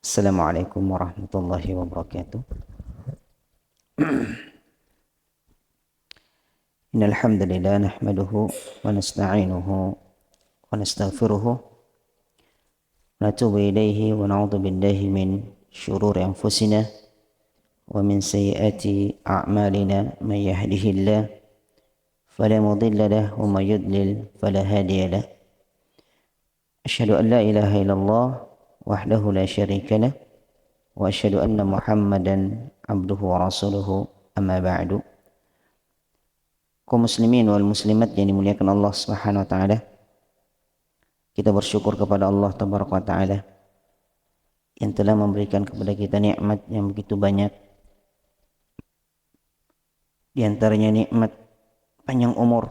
Assalamualaikum warahmatullahi wabarakatuh. Innal hamdalillah nahmaduhu wa nasta'inuhu wa nastaghfiruhu wa natubu ilayhi wa na'udzu billahi min shururi anfusina wa min sayyiati a'malina man yahdihillah fala mudilla lahu wa man yudlil fala hadiya lahu. Asyhadu an la ilaha illallah wahdahu la syarika lah wa asyhadu anna Muhammadan abduhu wa rasuluhu amma ba'du. Kaum muslimin wal muslimat yang dimuliakan Allah Subhanahu wa taala. Kita bersyukur kepada Allah Tabaraka wa taala yang telah memberikan kepada kita nikmat yang begitu banyak. Di antaranya nikmat panjang umur,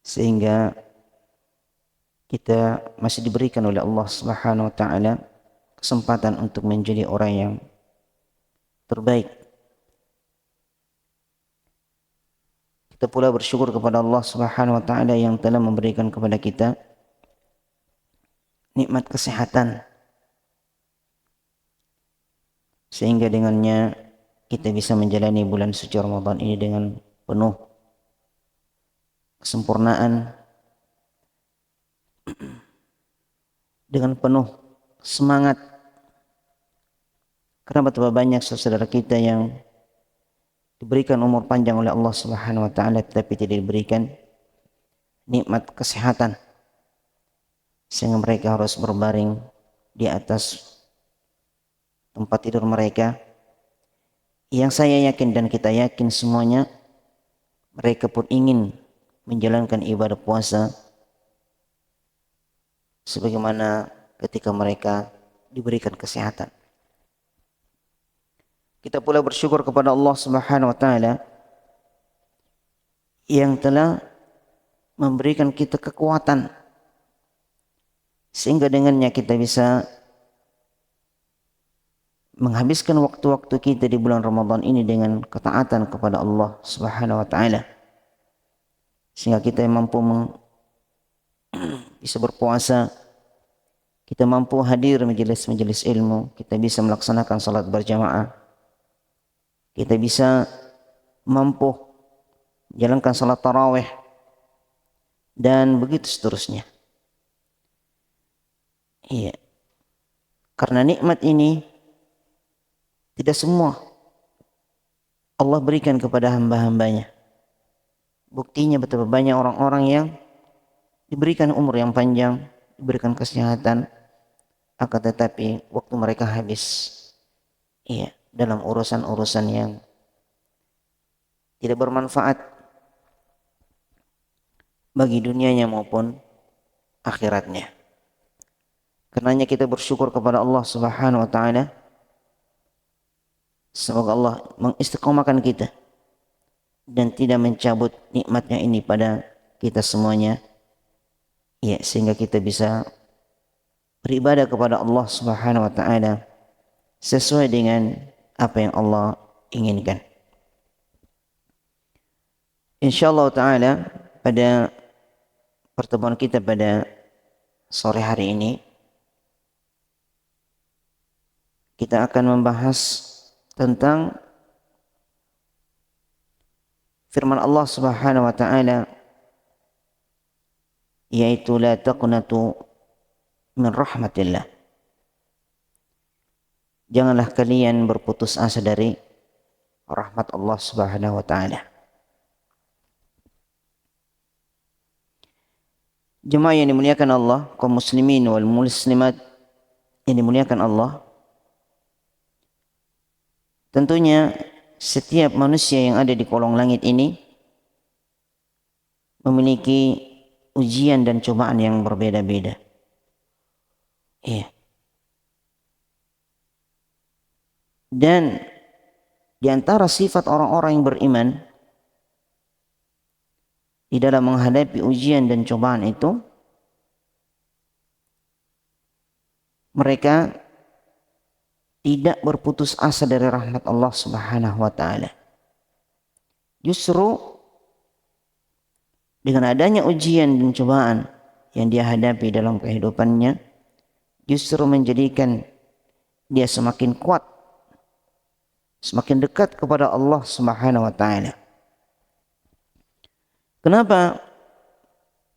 sehingga kita masih diberikan oleh Allah Subhanahu wa taala kesempatan untuk menjadi orang yang terbaik. Kita pula bersyukur kepada Allah Subhanahu wa taala yang telah memberikan kepada kita nikmat kesehatan, sehingga dengannya kita bisa menjalani bulan suci Ramadan ini dengan penuh kesempurnaan, dengan penuh semangat. Karena betapa banyak saudara kita yang diberikan umur panjang oleh Allah Subhanahu wa taala tetapi tidak diberikan nikmat kesehatan, sehingga mereka harus berbaring di atas tempat tidur mereka. Yang saya yakin dan kita yakin semuanya, mereka pun ingin menjalankan ibadah puasa sebagaimana ketika mereka diberikan kesehatan. Kita pula bersyukur kepada Allah Subhanahu wa taala yang telah memberikan kita kekuatan, sehingga dengannya kita bisa menghabiskan waktu-waktu kita di bulan Ramadan ini dengan ketaatan kepada Allah Subhanahu wa taala, sehingga kita mampu bisa berpuasa, kita mampu hadir majelis-majelis ilmu, kita bisa melaksanakan salat berjamaah, kita bisa mampu menjalankan salat tarawih, dan begitu seterusnya. Iya. Karena nikmat ini tidak semua Allah berikan kepada hamba-hambanya. Buktinya betapa banyak orang-orang yang diberikan umur yang panjang, diberikan kesehatan, akan tetapi waktu mereka habis, iya, dalam urusan-urusan yang tidak bermanfaat bagi dunianya maupun akhiratnya. Karenanya kita bersyukur kepada Allah Subhanahu wa taala. Semoga Allah mengistiqomahkan kita dan tidak mencabut nikmatnya ini pada kita semuanya, ya, sehingga kita bisa beribadah kepada Allah Subhanahu wa taala sesuai dengan apa yang Allah inginkan. Insyaallah taala pada pertemuan kita pada sore hari ini kita akan membahas tentang firman Allah Subhanahu wa taala, yaitu la taqnatu min rahmatillah. Janganlah kalian berputus asa dari rahmat Allah Subhanahu wa taala. Jemaah yang dimuliakan Allah, kaum muslimin wal muslimat yang dimuliakan Allah, tentunya setiap manusia yang ada di kolong langit ini memiliki ujian dan cobaan yang berbeda-beda. Iya. Dan di antara sifat orang-orang yang beriman di dalam menghadapi ujian dan cobaan itu, mereka tidak berputus asa dari rahmat Allah Subhanahu wa taala. Justru dengan adanya ujian dan cobaan yang dia hadapi dalam kehidupannya, justru menjadikan dia semakin kuat, semakin dekat kepada Allah Subhanahu wa taala. Kenapa?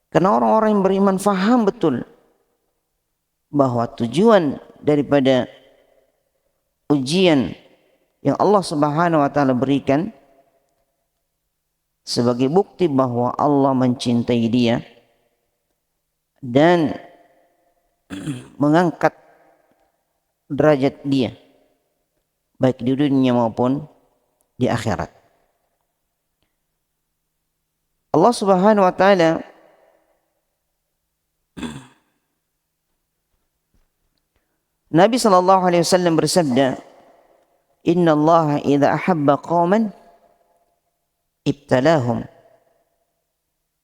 Karena orang-orang yang beriman faham betul bahwa tujuan daripada ujian yang Allah Subhanahu wa taala berikan sebagai bukti bahwa Allah mencintai dia dan mengangkat derajat dia baik di dunia maupun di akhirat. Allah Subhanahu wa taala Nabi sallallahu alaihi wasallam bersabda, "Inna Allah idza ahabba qauman ibtalahum."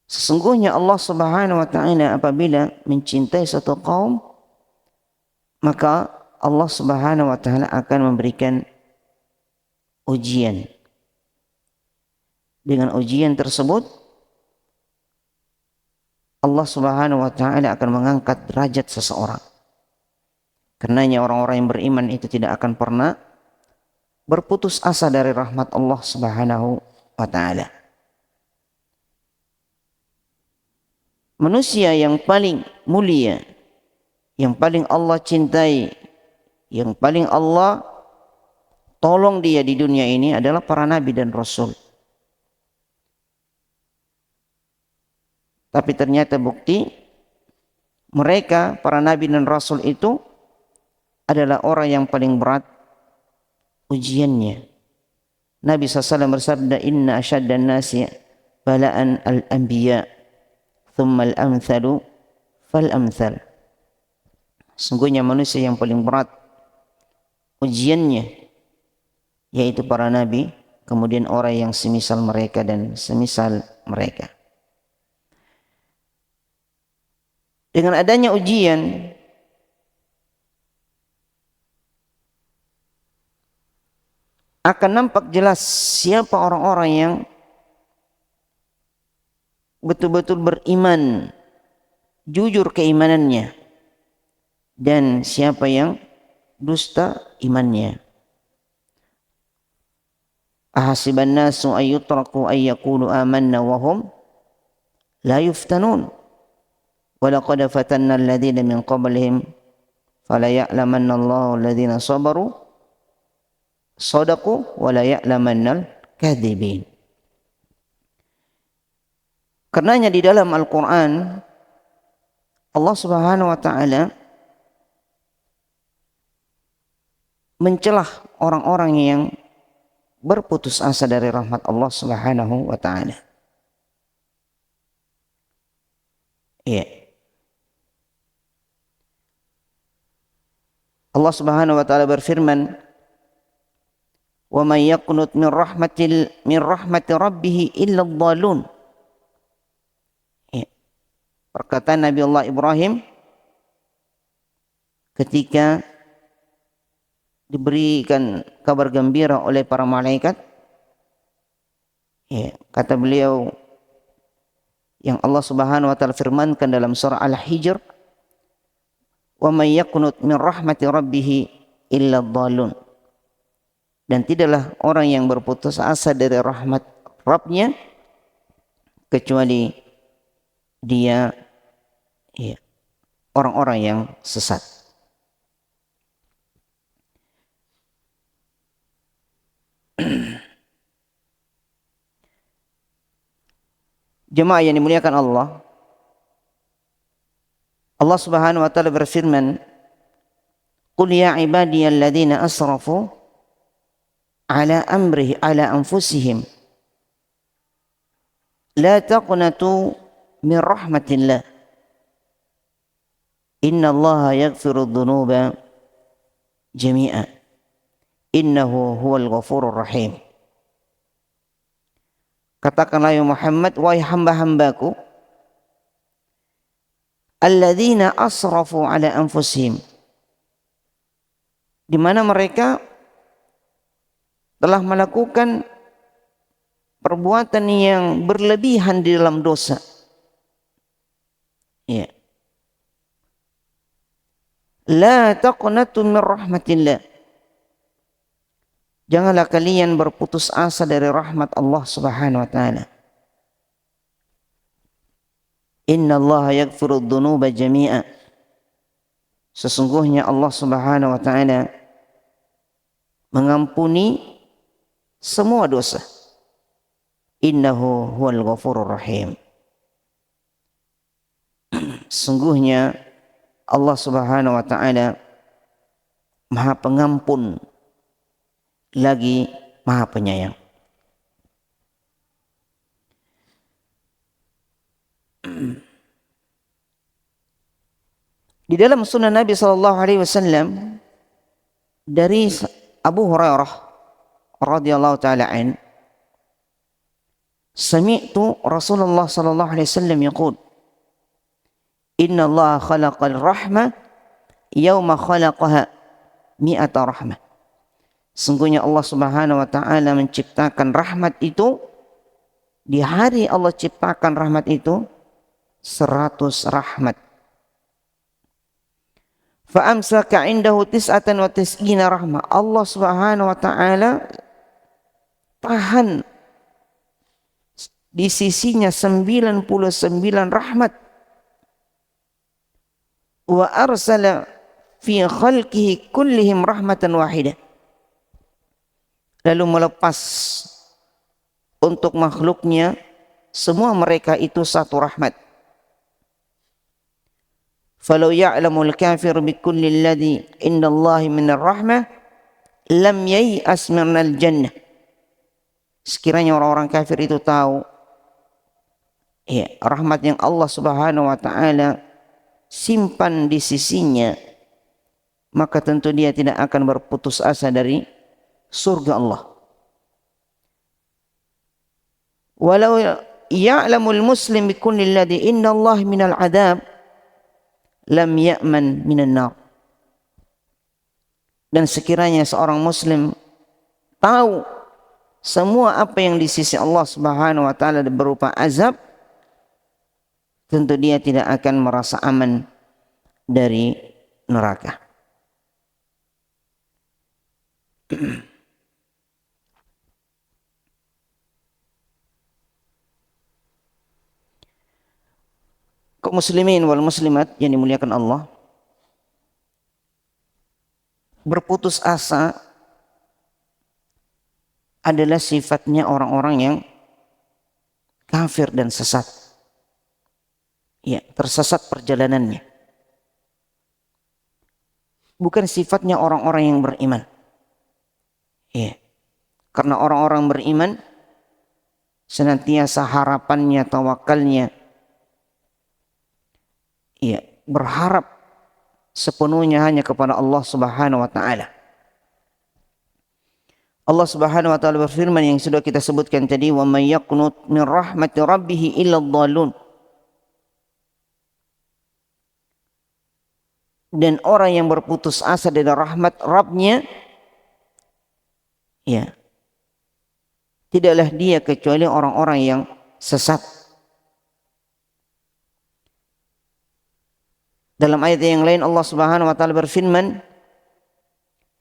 Sesungguhnya Allah Subhanahu wa taala apabila mencintai satu kaum, maka Allah Subhanahu wa taala akan memberikan ujian. Dengan ujian tersebut Allah Subhanahu wa taala akan mengangkat derajat seseorang. Karenanya orang-orang yang beriman itu tidak akan pernah berputus asa dari rahmat Allah Subhanahu wa taala. Manusia yang paling mulia, yang paling Allah cintai, yang paling Allah tolong dia di dunia ini adalah para nabi dan rasul. Tapi ternyata bukti mereka, para nabi dan rasul itu adalah orang yang paling berat ujiannya. Nabi SAW bersabda, "Inna asyaddan nasi bala'an al-anbiya, thumma al-amthalu fal-amthal." Sungguhnya manusia yang paling berat ujiannya yaitu para nabi, kemudian orang yang semisal mereka dan semisal mereka. Dengan adanya ujian, akan nampak jelas siapa orang-orang yang betul-betul beriman, jujur keimanannya, dan siapa yang dusta imannya. Ahasiban nasu ayyutraku ayyakulu amanna wahum la yuftanun. Walaqad fatanna alladhina min qablihim fala ya'lamanna Allahu alladhina sabaru sadaqu wa la ya'lamannal kadzibin. Karenanya di dalam Al-Qur'an Allah Subhanahu wa taala mencelah orang-orang yang berputus asa dari rahmat Allah Subhanahu wa taala. Iya. Allah Subhanahu wa taala berfirman, "Wa may yaqnut min rahmati rabbih illa adh-dhalun." Perkataan Nabi Allah Ibrahim ketika diberikan kabar gembira oleh para malaikat, kata beliau yang Allah Subhanahu wa taala firmankan dalam surah Al-Hijr, "Wa may yaqnut min rahmati rabbih illa adh-dhalun." Dan tidaklah orang yang berputus asa dari rahmat Rabbnya kecuali dia orang-orang yang sesat. Jemaah yang dimuliakan Allah, Allah Subhanahu wa taala berfirman, "Qul ya ibadiyalladzina asrafu ala anfusihim la taqnatu min rahmatillah innallaha yaghfiru dhunuba jami'a innahu huwal ghafurur rahim." Katakanlah ya Muhammad, wahai hamba-hambaku alladzina asrafu ala anfusihim, di mana mereka telah melakukan perbuatan yang berlebihan di dalam dosa. Ya. La taqnatu min rahmatillah. Janganlah kalian berputus asa dari rahmat Allah Subhanahu wa taala. Inna Allah yaghfiru dzunuba jami'a. Sesungguhnya Allah Subhanahu wa taala mengampuni semua dosa. Innahu huwal ghafurur rahim. Sesungguhnya Allah Subhanahu wa taala Maha Pengampun lagi Maha Penyayang. Di dalam sunnah Nabi sallallahu alaihi wasallam dari Abu Hurairah radhiyallahu taala an, sami'tu Rasulullah sallallahu alaihi wasallam yaqul, inna Allah khalaqal rahmah yauma khalaqaha mi'ata rahmah. Sungguhnya Allah Subhanahu wa taala menciptakan rahmat itu di hari Allah ciptakan rahmat itu 100 rahmat. Fa amsaka indahu tis'atan wa tis'ina rahmah. Allah Subhanahu wa taala tahan di sisinya 99 rahmat. Wa arsala fi khalqihi kullihim rahmatan wahidah. Lalu melepas untuk makhluknya semua mereka itu satu rahmat. Falau ya'lamul kafir bikulli alladhi indallahi minar rahmah lam yai'as minal jannah. Sekiranya orang-orang kafir itu tahu ya, rahmat yang Allah Subhanahu wa taala simpan di sisinya, maka tentu dia tidak akan berputus asa dari surga Allah. Walau ya'lamul muslim bikulli alladhi indallahi minal adab lam ya'man minan nar. Dan sekiranya seorang muslim tahu semua apa yang di sisi Allah Subhanahu wa taala berupa azab, tentu dia tidak akan merasa aman dari neraka. Kaum muslimin wal muslimat yang dimuliakan Allah, berputus asa adalah sifatnya orang-orang yang kafir dan sesat. Ya, tersesat perjalanannya. Bukan sifatnya orang-orang yang beriman. Ya. Karena orang-orang beriman senantiasa harapannya, tawakalnya, ya, berharap sepenuhnya hanya kepada Allah Subhanahu wa taala. Allah Subhanahu wa taala berfirman yang sudah kita sebutkan tadi, wa may yaqnut min rahmati rabbih illa dhallun. Dan orang yang berputus asa dari rahmat Rabbnya, ya, tidaklah dia kecuali orang-orang yang sesat. Dalam ayat yang lain Allah Subhanahu wa taala berfirman,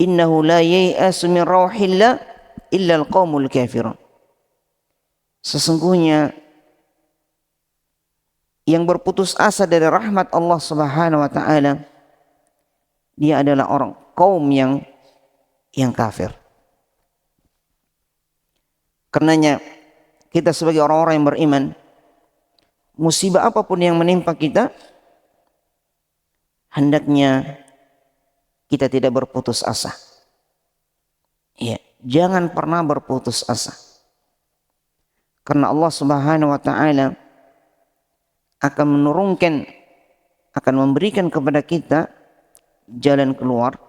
innahu la yai'asu min rauhillah illa alqaumul kafirun. Sesungguhnya yang berputus asa dari rahmat Allah Subhanahu wa taala, dia adalah orang kaum yang kafir. Karenanya kita sebagai orang-orang yang beriman, musibah apapun yang menimpa kita, hendaknya kita tidak berputus asa. Ya, jangan pernah berputus asa. Karena Allah Subhanahu wa taala akan menurunkan, akan memberikan kepada kita jalan keluar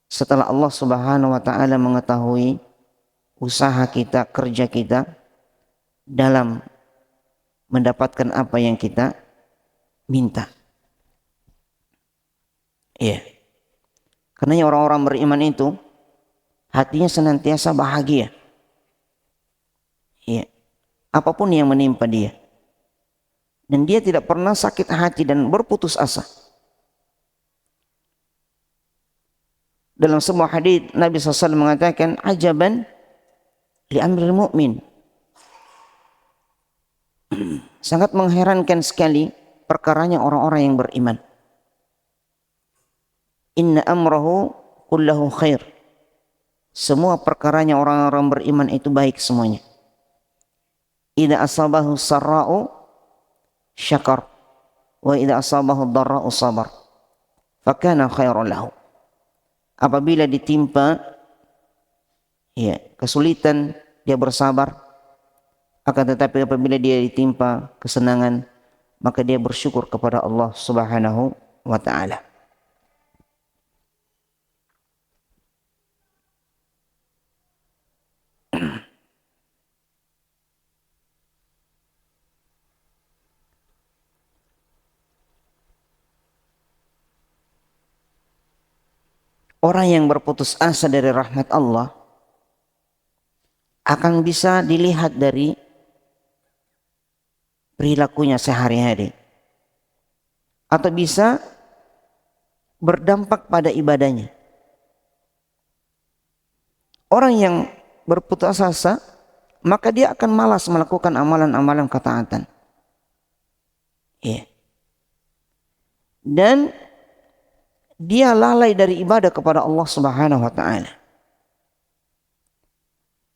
setelah Allah Subhanahu wa taala mengetahui usaha kita, kerja kita dalam mendapatkan apa yang kita minta. Iya. Karena orang-orang beriman itu hatinya senantiasa bahagia. Iya. Apapun yang menimpa dia. Dan dia tidak pernah sakit hati dan berputus asa. Dalam sebuah hadis Nabi SAW mengatakan, ajaban li amril mu'min. Sangat mengherankan sekali perkaranya orang-orang yang beriman. Inna amrahu kullahu khair. Semua perkaranya orang-orang beriman itu baik semuanya. Idza asabahu sarra'u syakar wa idza asabahu dharra'u sabar. Fakana khairan lahu. Apabila ditimpa kesulitan, dia bersabar. Akan tetapi apabila dia ditimpa kesenangan, maka dia bersyukur kepada Allah Subhanahu wa ta'ala. Orang yang berputus asa dari rahmat Allah akan bisa dilihat dari perilakunya sehari-hari, atau bisa berdampak pada ibadahnya. Orang yang berputus asa, maka dia akan malas melakukan amalan-amalan ketaatan. Dan dia lalai dari ibadah kepada Allah Subhanahu wa ta'ala.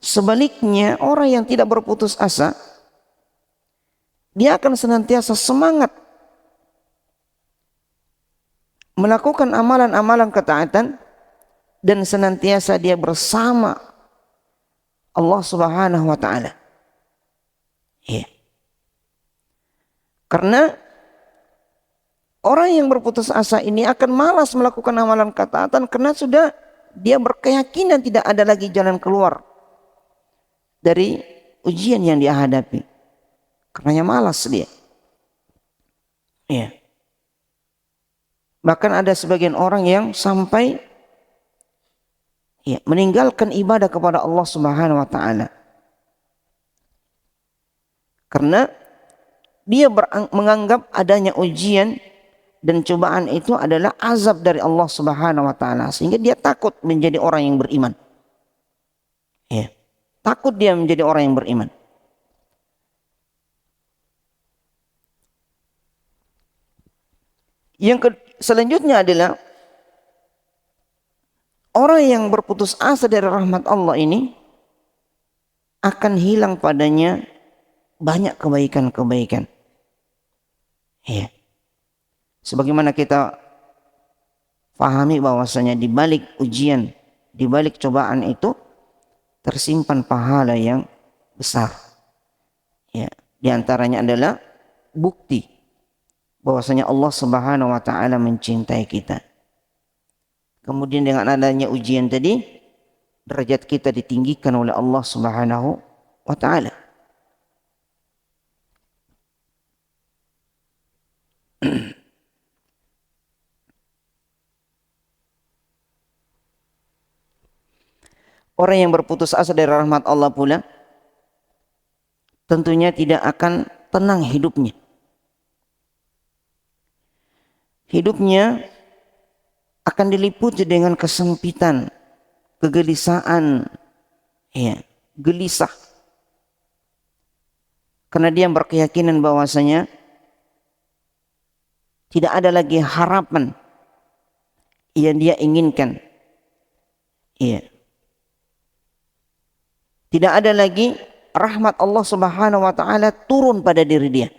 Sebaliknya, orang yang tidak berputus asa, dia akan senantiasa semangat melakukan amalan-amalan ketaatan dan senantiasa dia bersama Allah Subhanahu wa ta'ala. Karena orang yang berputus asa ini akan malas melakukan amalan ketaatan karena sudah dia berkeyakinan tidak ada lagi jalan keluar dari ujian yang dia hadapi. Karenanya malas dia. Bahkan ada sebagian orang yang sampai meninggalkan ibadah kepada Allah Subhanahu wa ta'ala. Karena dia menganggap adanya ujian dan cobaan itu adalah azab dari Allah Subhanahu wa ta'ala, sehingga dia takut menjadi orang yang beriman. Takut dia menjadi orang yang beriman. Selanjutnya adalah orang yang berputus asa dari rahmat Allah ini akan hilang padanya banyak kebaikan-kebaikan. Sebagaimana kita pahami bahwasanya di balik ujian, di balik cobaan itu tersimpan pahala yang besar. Di antaranya adalah bukti bahwasanya Allah Subhanahu wa ta'ala mencintai kita. Kemudian dengan adanya ujian tadi, derajat kita ditinggikan oleh Allah Subhanahu wa ta'ala. Orang yang berputus asa dari rahmat Allah pula tentunya tidak akan tenang hidupnya. Hidupnya akan diliputi dengan kesempitan, kegelisahan, gelisah. Karena dia berkeyakinan bahwasanya tidak ada lagi harapan yang dia inginkan. Tidak ada lagi rahmat Allah Subhanahu wa ta'ala turun pada diri dia.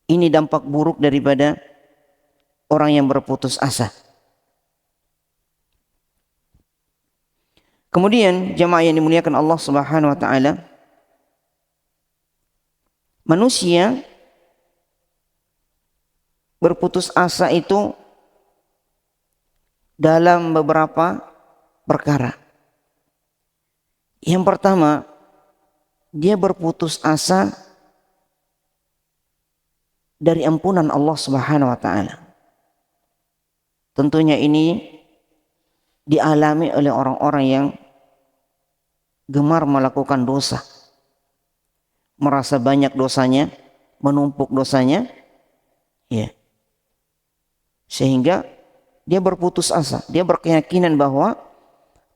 Ini dampak buruk daripada orang yang berputus asa. Kemudian jemaah yang dimuliakan Allah Subhanahu wa ta'ala, manusia berputus asa itu dalam beberapa perkara. Yang pertama, dia berputus asa dari ampunan Allah Subhanahu wa ta'ala. Tentunya ini dialami oleh orang-orang yang gemar melakukan dosa. Merasa banyak dosanya, menumpuk dosanya, sehingga Dia berputus asa, dia berkeyakinan bahwa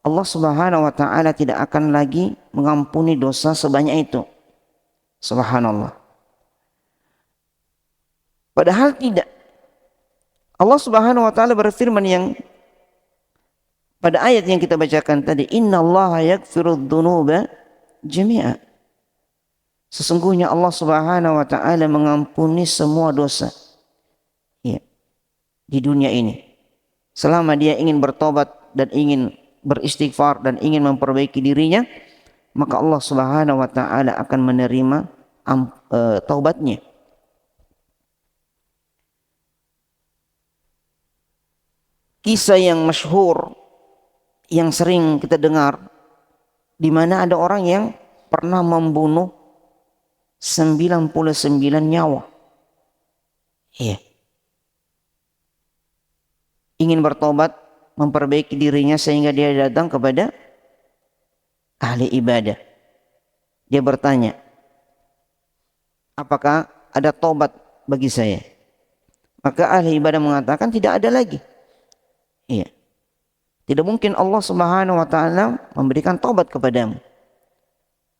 Allah Subhanahu wa taala tidak akan lagi mengampuni dosa sebanyak itu. Subhanallah. Padahal tidak. Allah Subhanahu wa taala berfirman yang pada ayat yang kita bacakan tadi, innallaha yaghfirudz dzunuba jami'a. Sesungguhnya Allah Subhanahu wa taala mengampuni semua dosa. Ya, di dunia ini. Selama dia ingin bertobat dan ingin beristighfar dan ingin memperbaiki dirinya, maka Allah Subhanahu wa taala akan menerima taubatnya. Kisah yang masyhur yang sering kita dengar, di mana ada orang yang pernah membunuh 99 nyawa. Iya. Ingin bertobat, memperbaiki dirinya sehingga dia datang kepada ahli ibadah. Dia bertanya, apakah ada tobat bagi saya? Maka ahli ibadah mengatakan tidak ada lagi. Iya. Tidak mungkin Allah Subhanahu wa taala memberikan tobat kepadamu.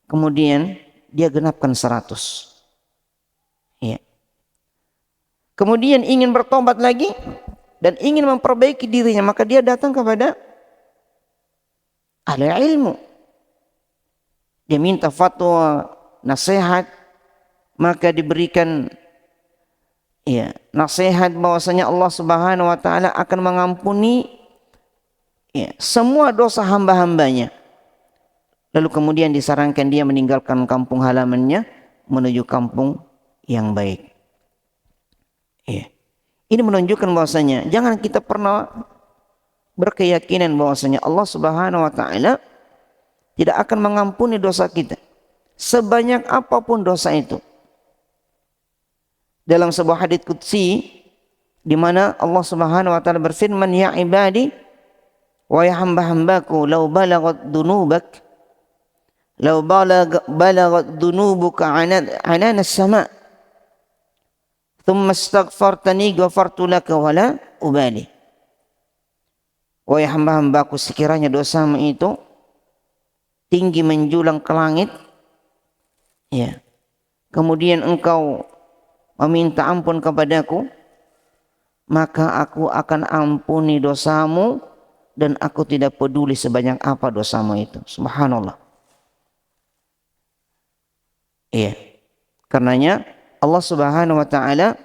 Kemudian dia genapkan 100. Iya. Kemudian ingin bertobat lagi dan ingin memperbaiki dirinya, maka dia datang kepada ahli ilmu. Dia minta fatwa, nasihat, maka diberikan nasihat bahwasanya Allah Subhanahu wa taala akan mengampuni semua dosa hamba-hambanya. Lalu kemudian disarankan dia meninggalkan kampung halamannya menuju kampung yang baik. Ini menunjukkan bahwasanya jangan kita pernah berkeyakinan bahwasanya Allah Subhanahu wa taala tidak akan mengampuni dosa kita sebanyak apapun dosa itu. Dalam sebuah hadits qudsi di mana Allah Subhanahu wa taala berfirman, ya ibadi wa ya hamba-hambaku law balagat dunubuka anan as-sama' thumma astaghfartani ghafartu laka wala ubali. Wahai hamba-hambaku, sekiranya dosamu itu tinggi menjulang ke langit, kemudian engkau meminta ampun kepadaku, maka aku akan ampuni dosamu dan aku tidak peduli sebanyak apa dosamu itu. Subhanallah. Karenanya Allah Subhanahu wa taala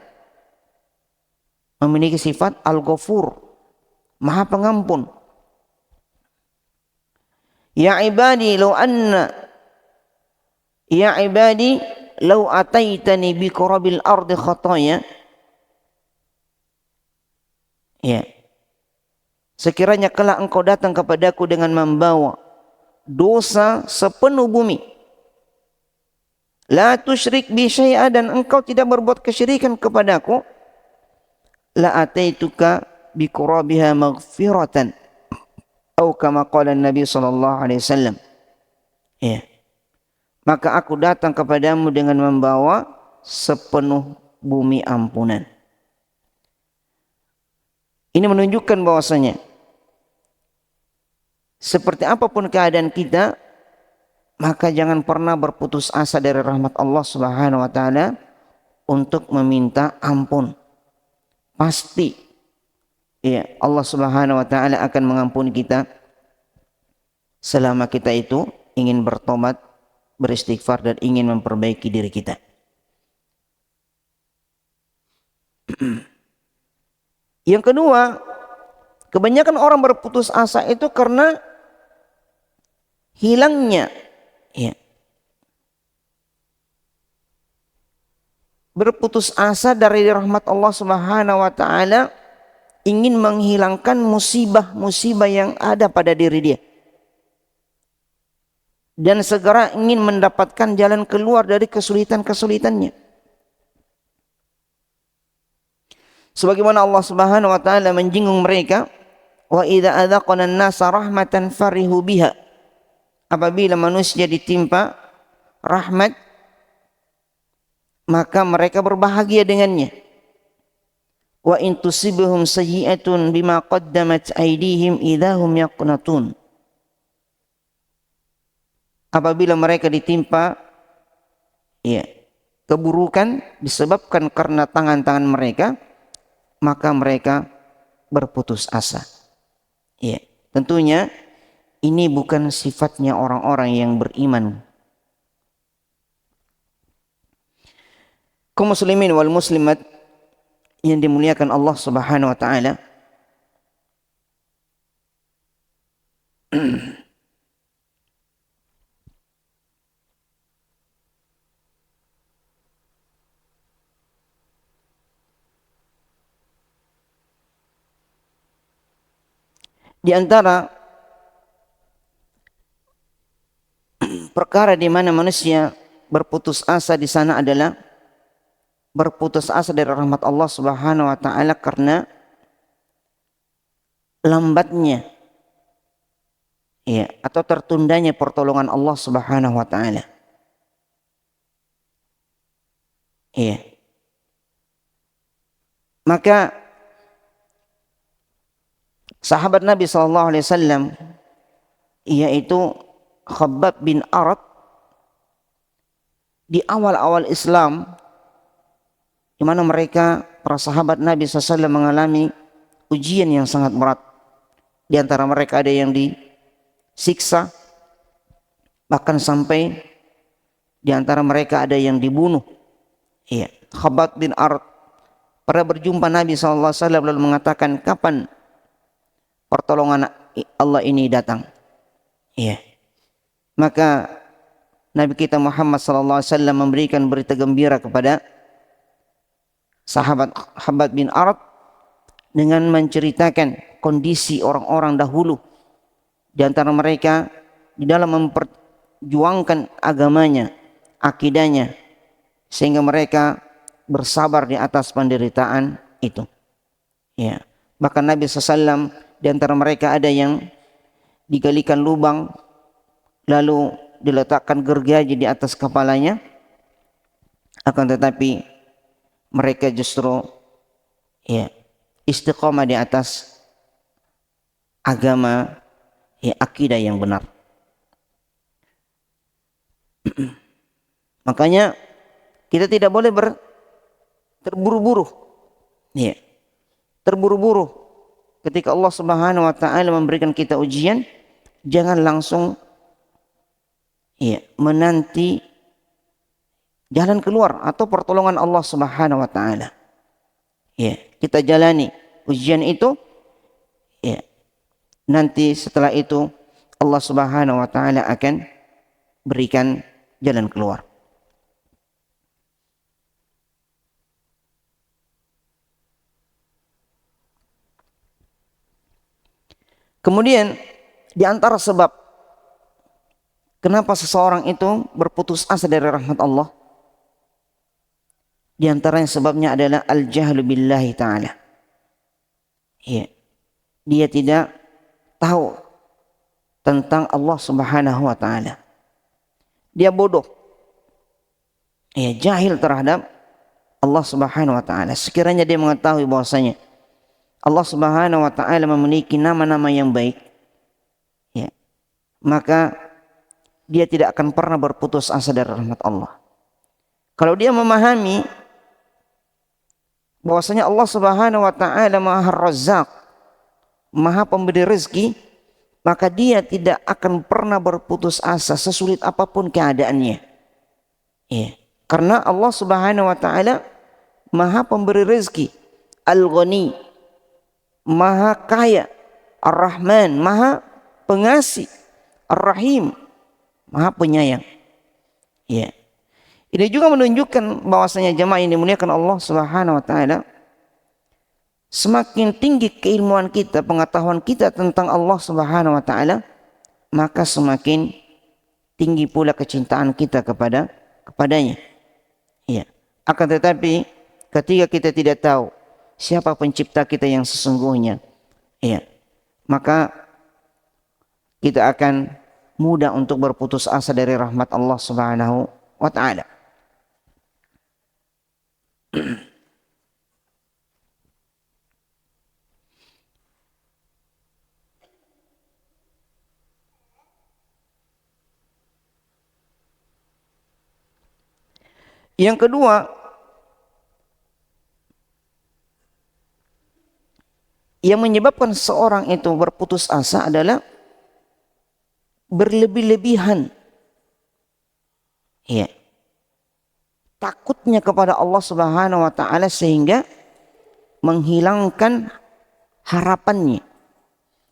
memiliki sifat Al-Ghafur, Maha Pengampun. Ya ibadi law ataitani bi qurabil ardi khataya. Sekiranya kelak engkau datang kepadaku dengan membawa dosa sepenuh bumi, la tusyrik bi syai'a, dan engkau tidak berbuat kesyirikan kepadaku, la ataituka bi qurabiha maghfiratan, atau kama qala Nabi sallallahu alaihi wasallam. Maka aku datang kepadamu dengan membawa sepenuh bumi ampunan. Ini menunjukkan bahwasanya seperti apapun keadaan kita, maka jangan pernah berputus asa dari rahmat Allah Subhanahu wa taala untuk meminta ampun. Pasti Allah Subhanahu wa taala akan mengampuni kita selama kita itu ingin bertobat, beristighfar dan ingin memperbaiki diri kita. Yang kedua, kebanyakan orang berputus asa itu karena hilangnya berputus asa dari rahmat Allah Subhanahu wa taala, ingin menghilangkan musibah-musibah yang ada pada diri dia dan segera ingin mendapatkan jalan keluar dari kesulitan-kesulitannya. Sebagaimana Allah Subhanahu wa taala menjinggung mereka, wa idza adzaqna an-nasa rahmatan farihu biha. Apabila manusia ditimpa rahmat, maka mereka berbahagia dengannya. wa in tusibhum sayyi'atun bima qaddamat aydihim idahum yaqnatun. Apabila mereka ditimpa ya keburukan disebabkan karena tangan-tangan mereka, maka mereka berputus asa. Ya, tentunya ini bukan sifatnya orang-orang yang beriman. Kaum muslimin wal muslimat yang dimuliakan Allah Subhanahu wa taala, di antara perkara di mana manusia berputus asa di sana adalah berputus asa dari rahmat Allah Subhanahu wa taala karena lambatnya ya atau tertundanya pertolongan Allah Subhanahu wa taala. Iya. Maka sahabat Nabi sallallahu alaihi wasallam yaitu Khabbab bin Arat di awal-awal Islam, di mana mereka para sahabat Nabi SAW mengalami ujian yang sangat berat. Di antara mereka ada yang disiksa, bahkan sampai di antara mereka ada yang dibunuh. Iya, Khabbab bin Arat pada berjumpa Nabi SAW lalu mengatakan, kapan pertolongan Allah ini datang? Iya. Maka Nabi kita Muhammad SAW memberikan berita gembira kepada sahabat Khabbab bin Arat dengan menceritakan kondisi orang-orang dahulu di antara mereka di dalam memperjuangkan agamanya, akidahnya, sehingga mereka bersabar di atas penderitaan itu. Ya, bahkan Nabi SAW di antara mereka ada yang digalikan lubang lalu diletakkan gergaji di atas kepalanya, akan tetapi mereka justru ya istiqomah di atas agama ya akidah yang benar. Makanya kita tidak boleh terburu-buru. Ya. Terburu-buru ketika Allah Subhanahu wa taala memberikan kita ujian, jangan langsung ya menanti jalan keluar atau pertolongan Allah Subhanahu wa taala. Ya, kita jalani ujian itu ya. Nanti setelah itu Allah Subhanahu wa taala akan berikan jalan keluar. Kemudian di antara sebab kenapa seseorang itu berputus asa dari rahmat Allah, di antara yang sebabnya adalah al-jahlu billahi ta'ala. Ya. Dia tidak tahu tentang Allah Subhanahu wa taala. Dia bodoh. Ya, jahil terhadap Allah Subhanahu wa taala. Sekiranya dia mengetahui bahwasanya Allah Subhanahu wa taala memiliki nama-nama yang baik, ya, maka dia tidak akan pernah berputus asa dari rahmat Allah. Kalau dia memahami bahwasanya Allah Subhanahu wa taala Maha Razzaq, Maha Pemberi rezeki, maka dia tidak akan pernah berputus asa sesulit apapun keadaannya. Ya, karena Allah Subhanahu wa taala Maha Pemberi rezeki, Al-Ghani, Maha Kaya, Ar-Rahman, Maha Pengasih, Ar-Rahim, Maha Penyayang. Ya. Ini juga menunjukkan bahwasanya jemaah yang dimuliakan Allah Subhanahu wa taala, semakin tinggi keilmuan kita, pengetahuan kita tentang Allah Subhanahu wa taala, maka semakin tinggi pula kecintaan kita kepadanya. Ya. Akan tetapi ketika kita tidak tahu siapa pencipta kita yang sesungguhnya, ya, maka kita akan mudah untuk berputus asa dari rahmat Allah Subhanahu wa taala. Yang kedua, yang menyebabkan seorang itu berputus asa adalah berlebih-lebihan. Ya. Takutnya kepada Allah Subhanahu wa taala sehingga menghilangkan harapannya,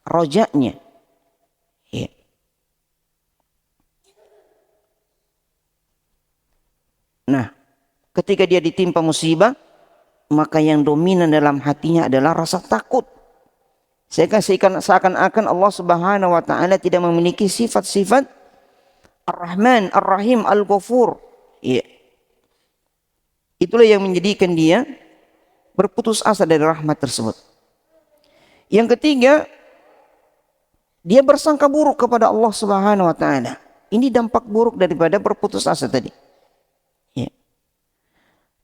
rojanya. Ya. Nah, ketika dia ditimpa musibah, maka yang dominan dalam hatinya adalah rasa takut. Seakan-akan Allah Subhanahu wa taala tidak memiliki sifat-sifat Ar-Rahman, Ar-Rahim, Al-Ghafur. Ya. Itulah yang menjadikan dia berputus asa dari rahmat tersebut. Yang ketiga, dia bersangka buruk kepada Allah Subhanahu wa taala. Ini dampak buruk daripada berputus asa tadi. Ya.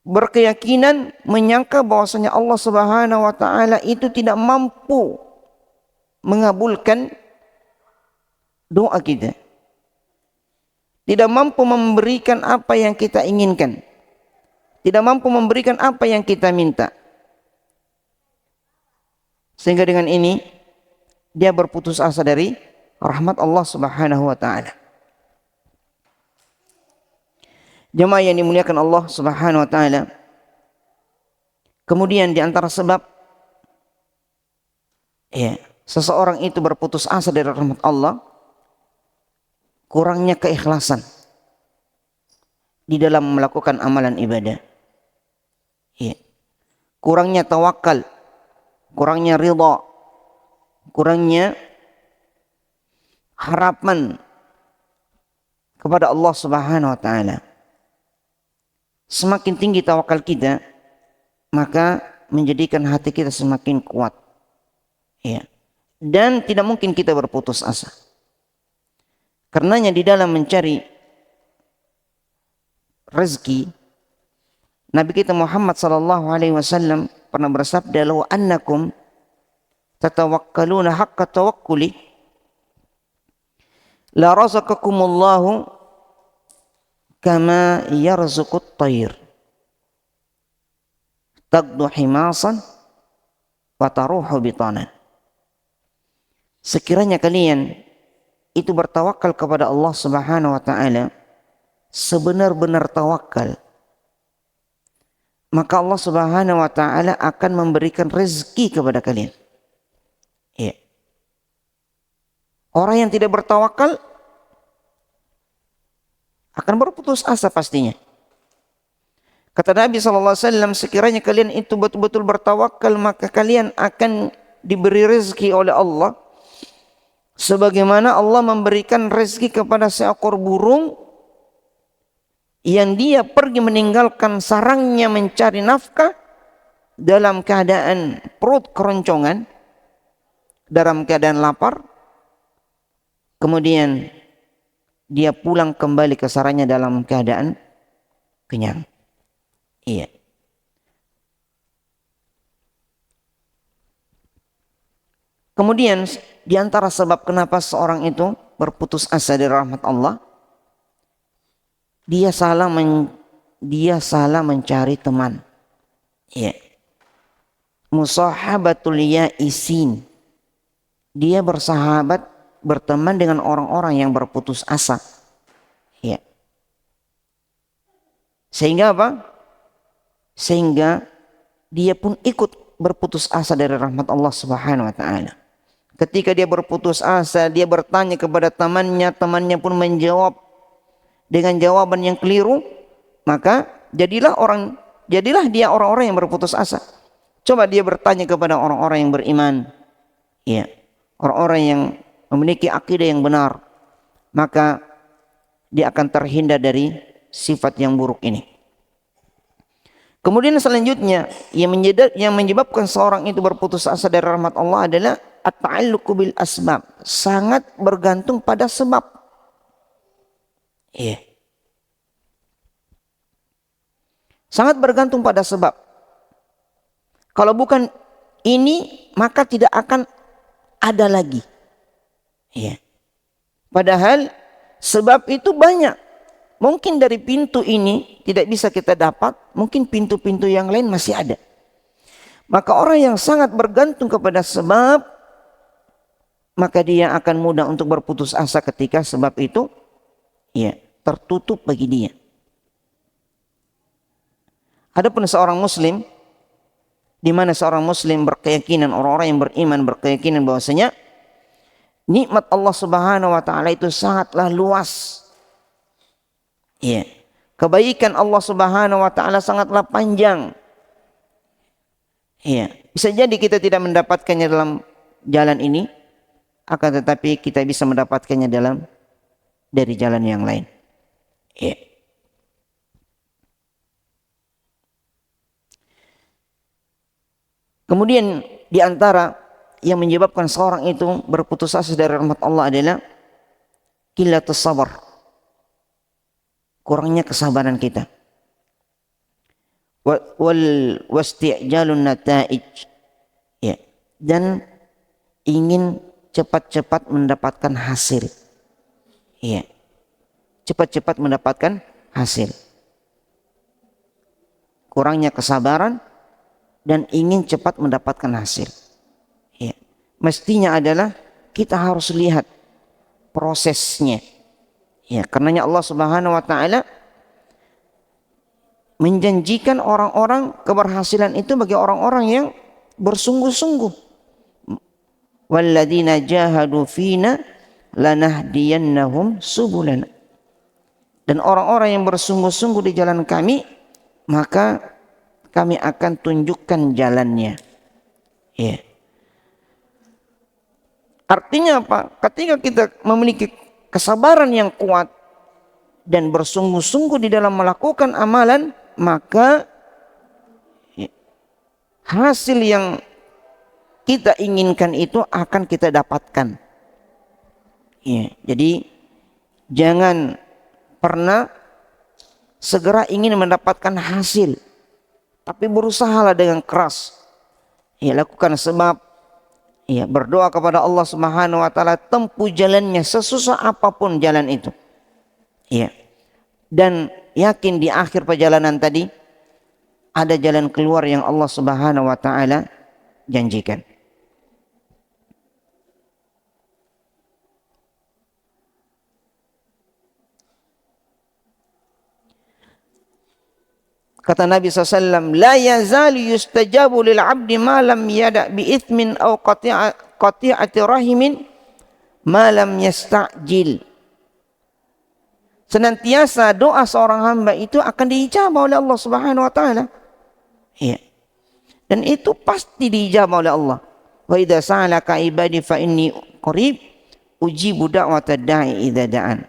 Berkeyakinan menyangka bahwasanya Allah Subhanahu wa taala itu tidak mampu mengabulkan doa kita. Tidak mampu memberikan apa yang kita inginkan. Tidak mampu memberikan apa yang kita minta. Sehingga dengan ini dia berputus asa dari rahmat Allah Subhanahu wa taala. Jemaah yang dimuliakan Allah Subhanahu wa taala. Kemudian di antara sebab seseorang itu berputus asa dari rahmat Allah, kurangnya keikhlasan di dalam melakukan amalan ibadah. Kurangnya tawakal, kurangnya ridha, kurangnya harapan kepada Allah Subhanahu wa taala. Semakin tinggi tawakal kita, maka menjadikan hati kita semakin kuat. Ya. Dan tidak mungkin kita berputus asa. Karenanya di dalam mencari rezeki, Nabi kita Muhammad sallallahu alaihi wasallam pernah bersabda, "Law annakum tatawakkaluna haqqa tawakkuli la razaqakumullahu kama yarzuqut tayr taqdu himasan wa taruhu bitanan." Sekiranya kalian itu bertawakal kepada Allah Subhanahu wa taala sebenar-benar tawakal, maka Allah Subhanahu wa taala akan memberikan rezeki kepada kalian. Ya. Orang yang tidak bertawakal akan berputus asa pastinya. Kata Nabi SAW, sekiranya kalian itu betul-betul bertawakal, maka kalian akan diberi rezeki oleh Allah sebagaimana Allah memberikan rezeki kepada seekor burung yang dia pergi meninggalkan sarangnya mencari nafkah dalam keadaan perut keroncongan, dalam keadaan lapar, kemudian dia pulang kembali ke sarangnya dalam keadaan kenyang. Iya. Kemudian di antara sebab kenapa seorang itu berputus asa dari rahmat Allah, dia salah mencari teman. Ya. Musahabatul ya'isin. Dia berteman dengan orang-orang yang berputus asa. Ya. Sehingga apa? Sehingga dia pun ikut berputus asa dari rahmat Allah Subhanahu wa taala. Ketika dia berputus asa, dia bertanya kepada temannya, temannya pun menjawab dengan jawaban yang keliru, maka jadilah dia orang-orang yang berputus asa. Coba dia bertanya kepada orang-orang yang beriman, ya, orang-orang yang memiliki akidah yang benar, maka dia akan terhindar dari sifat yang buruk ini. Kemudian selanjutnya yang menyebabkan seorang itu berputus asa dari rahmat Allah adalah at-ta'alluqu bil asbab, sangat bergantung pada sebab. Iya. Sangat bergantung pada sebab. Kalau bukan ini, maka tidak akan ada lagi. Iya. Padahal sebab itu banyak Mungkin dari pintu ini tidak bisa kita dapat, mungkin pintu-pintu yang lain masih ada. Maka orang yang sangat bergantung kepada sebab, maka dia akan mudah untuk berputus asa ketika sebab itu ya tertutup bagi dia. Adapun seorang muslim, di mana seorang muslim berkeyakinan, orang-orang yang beriman berkeyakinan bahwasanya nikmat Allah Subhanahu wa taala itu sangatlah luas. Ya. Kebaikan Allah Subhanahu wa taala sangatlah panjang. Ya. Bisa jadi kita tidak mendapatkannya dalam jalan ini, akan tetapi kita bisa mendapatkannya dari jalan yang lain. Ya. Kemudian di antara yang menyebabkan seorang itu berputus asa dari rahmat Allah adalah qillatus sabar. Kurangnya kesabaran kita. Wasti'jalun nataij. Ya. Dan ingin cepat-cepat mendapatkan hasil. Ya. Cepat-cepat mendapatkan hasil. Kurangnya kesabaran dan ingin cepat mendapatkan hasil. Ya. Mestinya adalah kita harus lihat prosesnya. Ya, karenanya Allah Subhanahu wa taala menjanjikan orang-orang keberhasilan itu bagi orang-orang yang bersungguh-sungguh. Walladzina jahadu fina lanahdiyannahum subulana. Dan orang-orang yang bersungguh-sungguh di jalan kami, maka kami akan tunjukkan jalannya. Ya. Artinya apa? Ketika kita memiliki kesabaran yang kuat dan bersungguh-sungguh di dalam melakukan amalan, maka hasil yang kita inginkan itu akan kita dapatkan. Ya. Jadi jangan pernah segera ingin mendapatkan hasil, tapi berusahalah dengan keras. Ya, lakukan sebab. Ya, berdoa kepada Allah Subhanahu wa taala, tempuh jalannya sesusah apapun jalan itu. Ya. Dan yakin di akhir perjalanan tadi ada jalan keluar yang Allah Subhanahu wa taala janjikan. Kata Nabi SAW, la yazalu yustajabu lil abdi ma lam yada bi ithmin aw qati'ati rahimin ma lam yasta'jil. Senantiasa doa seorang hamba itu akan diijabah oleh Allah Subhanahu wa taala. Ya. Dan itu pasti diijabah oleh Allah. Wa idza sa'alaka ibadi fa inni qarib ujibu da'watad da'i idza da'an.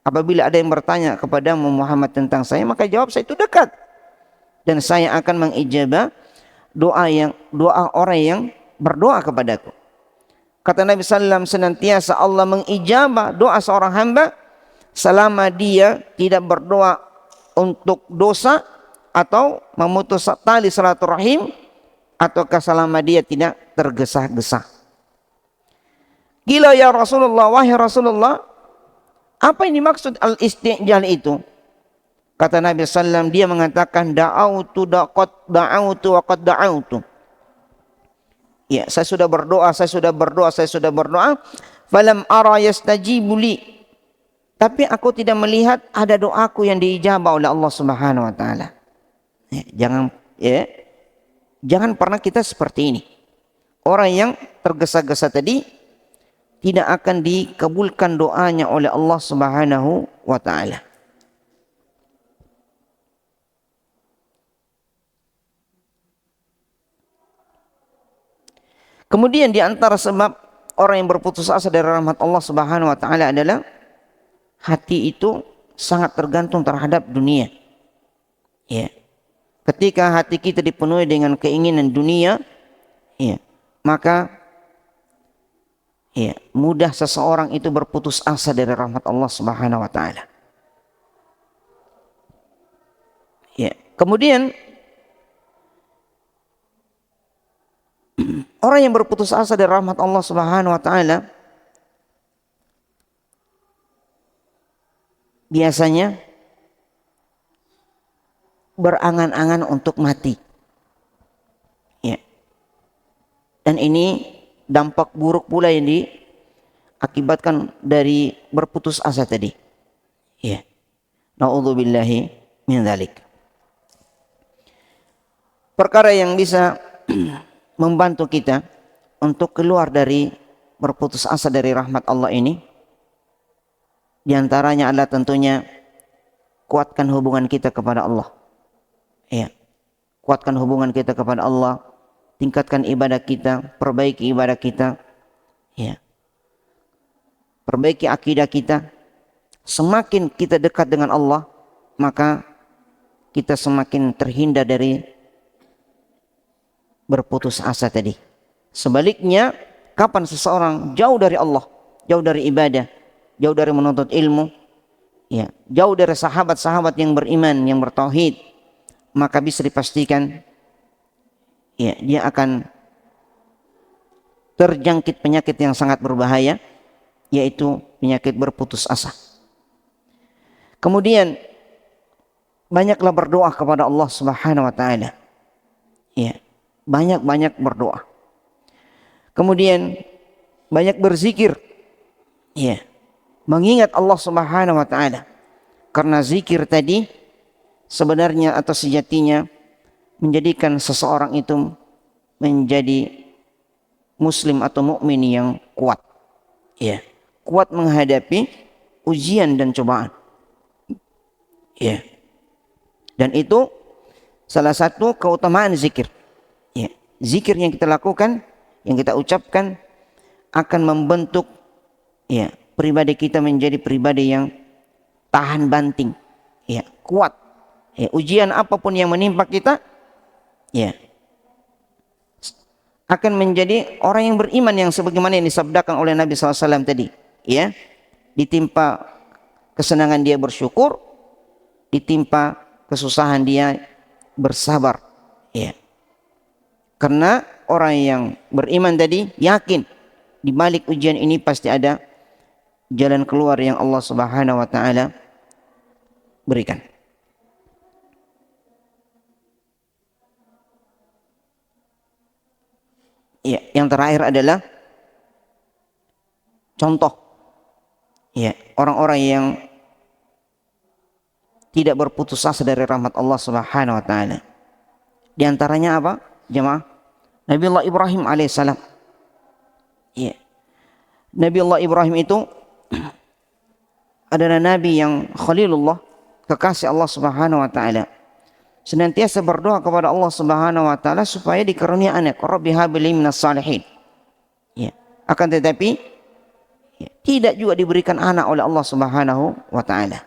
Apabila ada yang bertanya kepadamu Muhammad tentang saya, maka jawab saya itu dekat. Dan saya akan mengijabah doa orang yang berdoa kepadaku. Kata Nabi SAW, senantiasa Allah mengijabah doa seorang hamba selama dia tidak berdoa untuk dosa atau memutus tali silaturahim, ataukah selama dia tidak tergesa-gesa. Gila ya Rasulullah, wahai Rasulullah, apa yang dimaksud al-istijal itu? Kata Nabi SAW, dia mengatakan da'autu wa qad da'autu. Ya, saya sudah berdoa. Falam ara yastajibu li. Tapi aku tidak melihat ada doaku yang diijabah oleh Allah Subhanahu wa taala. Jangan pernah kita seperti ini. Orang yang tergesa-gesa tadi tidak akan dikabulkan doanya oleh Allah Subhanahu wa taala. Kemudian di antara sebab orang yang berputus asa dari rahmat Allah Subhanahu wa taala adalah hati itu sangat tergantung terhadap dunia. Ya. Ketika hati kita dipenuhi dengan keinginan dunia, ya, maka ya, mudah seseorang itu berputus asa dari rahmat Allah Subhanahu wa taala. Ya. Kemudian orang yang berputus asa dari rahmat Allah Subhanahu wa taala biasanya berangan-angan untuk mati. Ya. Dan ini dampak buruk pula yang diakibatkan dari berputus asa tadi. Ya. Na'udzubillahi min dzalik. Perkara yang bisa membantu kita untuk keluar dari berputus asa dari rahmat Allah ini, di antaranya adalah tentunya kuatkan hubungan kita kepada Allah. Ya. Kuatkan hubungan kita kepada Allah, tingkatkan ibadah kita, perbaiki ibadah kita. Ya. Perbaiki akidah kita. Semakin kita dekat dengan Allah, maka kita semakin terhindar dari berputus asa tadi. Sebaliknya, kapan seseorang jauh dari Allah, jauh dari ibadah, jauh dari menuntut ilmu, ya, jauh dari sahabat-sahabat yang beriman, yang bertauhid, maka bisa dipastikan ya, dia akan terjangkit penyakit yang sangat berbahaya, yaitu penyakit berputus asa. Kemudian banyaklah berdoa kepada Allah Subhanahu wa taala. Ya, banyak-banyak berdoa. Kemudian banyak berzikir. Ya. Mengingat Allah Subhanahu wa taala. Karena zikir tadi sebenarnya atau sejatinya menjadikan seseorang itu menjadi muslim atau mukmin yang kuat. Ya. Kuat menghadapi ujian dan cobaan. Ya. Dan itu salah satu keutamaan zikir. Ya. Zikir yang kita lakukan, yang kita ucapkan akan membentuk ya, pribadi kita menjadi pribadi yang tahan banting, ya, kuat. Ya, ujian apapun yang menimpa kita, ya, akan menjadi orang yang beriman yang sebagaimana yang disabdakan oleh Nabi SAW tadi. Ya, ditimpa kesenangan dia bersyukur, ditimpa kesusahan dia bersabar. Ya. Karena orang yang beriman tadi yakin di balik ujian ini pasti ada jalan keluar yang Allah Subhanahu wa taala berikan. Ya, yang terakhir adalah contoh ya, orang-orang yang tidak berputus asa dari rahmat Allah Subhanahu wa taala. Di antaranya apa? Jemaah, Nabi Allah Ibrahim alaihissalam. Ya. Nabi Allah Ibrahim itu adalah nabi yang khalilullah, kekasih Allah Subhanahu wa taala. Senantiasa berdoa kepada Allah Subhanahu wa taala supaya dikarunia anak. Rabbi habli minas salihin. Ya. Akan tetapi ya, tidak juga diberikan anak oleh Allah Subhanahu wa taala.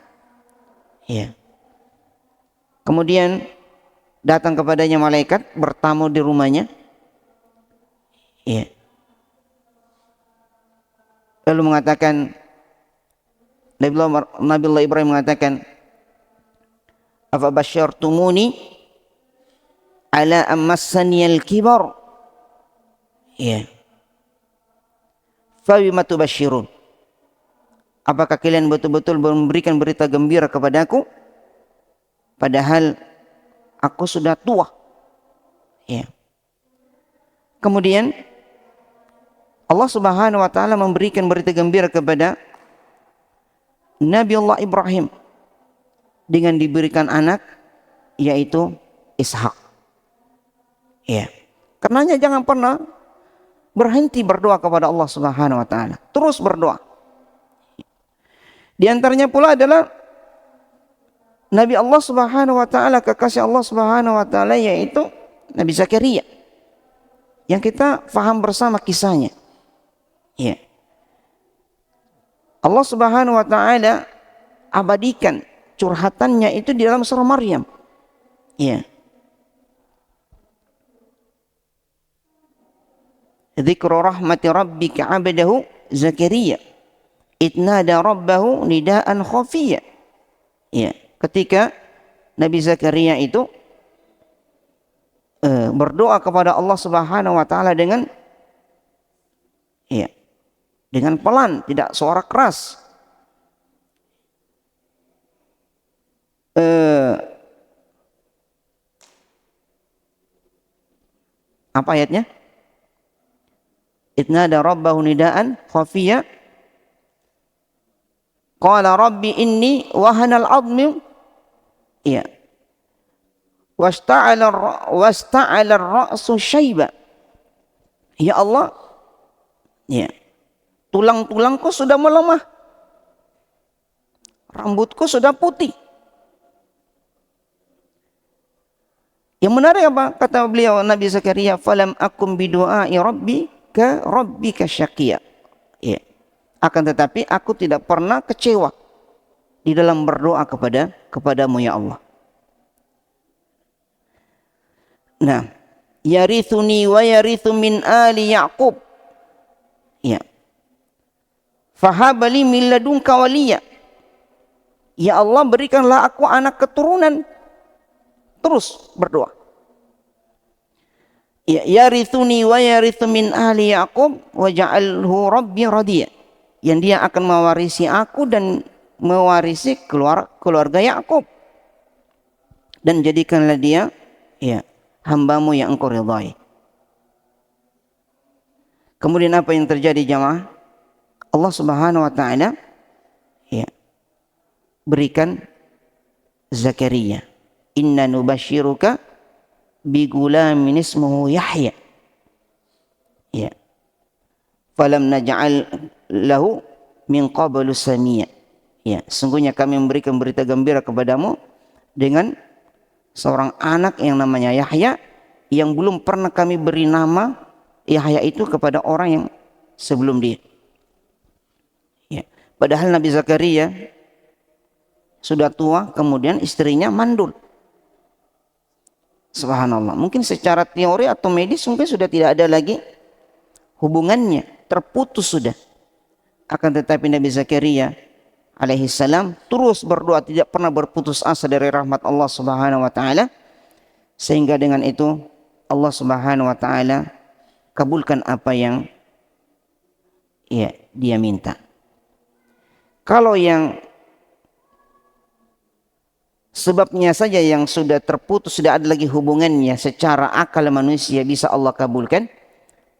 Ya. Kemudian datang kepadanya malaikat bertamu di rumahnya. Ya. Lalu mengatakan, Nabi Allah Ibrahim mengatakan, afa basyartumuni ala ammassaniyal kibar. Ya. Fa bima tubasyirun. Apakah kalian betul-betul memberikan berita gembira kepadaku padahal aku sudah tua? Ya. Kemudian Allah Subhanahu wa taala memberikan berita gembira kepada Nabi Allah Ibrahim dengan diberikan anak yaitu Ishak. Ya. Karenanya jangan pernah berhenti berdoa kepada Allah Subhanahu wa taala. Terus berdoa. Di antaranya pula adalah Nabi Allah Subhanahu wa taala, kekasih Allah Subhanahu wa taala, yaitu Nabi Zakaria. Yang kita faham bersama kisahnya. Ya. Allah Subhanahu wa taala abadikan curhatannya itu di dalam surah Maryam. Ya. Dzikru rahmati rabbika 'abdahu Zakaria idnada rabbahu nidaan khafiyya. Ya, ketika Nabi Zakaria itu berdoa kepada Allah Subhanahu wa taala dengan ya, dengan pelan, tidak suara keras. Apa ayatnya? Idnada rabbahu nidaan khafiyya qala rabbi inni wahanal 'azmu ya wasta'ala ar-ra'su syaiba. Ya Allah, ya, tulang-tulangku sudah melemah, rambutku sudah putih. Yang menarik apa? Kata beliau Nabi Zakaria, falam akum bidu'ai rabbika syaqiyya. Ya. Akan tetapi aku tidak pernah kecewa di dalam berdoa kepadamu ya Allah. Nah, yarithuni wa yarithu min ali Yaqub. Ya. Fahabali min ladunka waliya. Ya Allah, berikanlah aku anak keturunan. Terus berdoa. Ya, yarithuni wa yarithu min ali Yaqub waj'alhu rabbi radiya. Yang dia akan mewarisi aku dan mewarisi keluarga Yakub. Dan jadikanlah dia ya hambamu yang engkau ridhai. Kemudian apa yang terjadi jamaah? Allah Subhanahu wa taala ya berikan Zakaria, inna nubashiruka bi gulamin ismuhu Yahya. Ya. Falam naj'al lahu min qablu samia. Ya, sungguhnya kami memberikan berita gembira kepadamu dengan seorang anak yang namanya Yahya, yang belum pernah kami beri nama Yahya itu kepada orang yang sebelum dia. Ya. Padahal Nabi Zakaria sudah tua, kemudian istrinya mandul. Subhanallah. Mungkin secara teori atau medis mungkin sudah tidak ada lagi hubungannya, terputus sudah. Akan tetapi Nabi Zakaria alaihi salam terus berdoa, tidak pernah berputus asa dari rahmat Allah Subhanahu wa taala, sehingga dengan itu Allah Subhanahu wa taala kabulkan apa yang ya dia minta. Kalau yang sebabnya saja yang sudah terputus, sudah ada lagi hubungannya secara akal manusia bisa Allah kabulkan,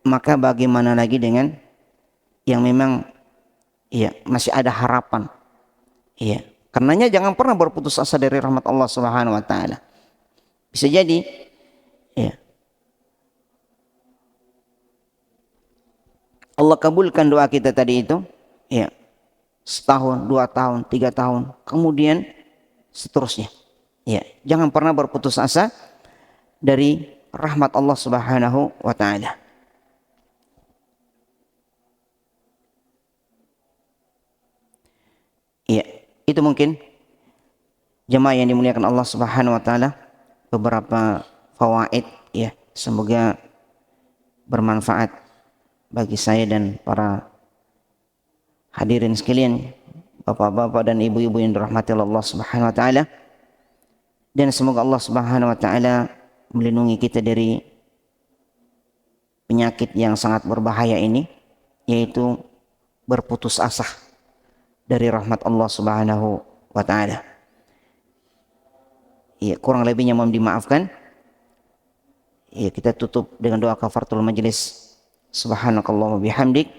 maka bagaimana lagi dengan yang memang ya masih ada harapan. Ya, karenanya jangan pernah berputus asa dari rahmat Allah Subhanahu wa taala. Bisa jadi ya Allah kabulkan doa kita tadi itu ya setahun, 2 tahun, 3 tahun, kemudian seterusnya. Ya, jangan pernah berputus asa dari rahmat Allah Subhanahu wa taala. Ya, itu mungkin jemaah yang dimuliakan Allah Subhanahu wa taala beberapa fawaid ya, semoga bermanfaat bagi saya dan para hadirin sekalian, bapak-bapak dan ibu-ibu yang dirahmati Allah Subhanahu wa taala. Dan semoga Allah Subhanahu wa taala melindungi kita dari penyakit yang sangat berbahaya ini, yaitu berputus asa dari rahmat Allah Subhanahu wa taala. Ya, kurang lebihnya mohon dimaafkan. Ya, kita tutup dengan doa kafaratul majlis. Subhanakallahumma bihamdik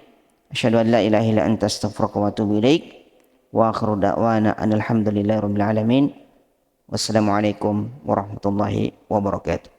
asyhadu an la ilaha illa anta astaghfiruka wa atubu ilaik. Wa akhiru da'wana alhamdulillahirabbil alamin. Wassalamualaikum warahmatullahi wabarakatuh.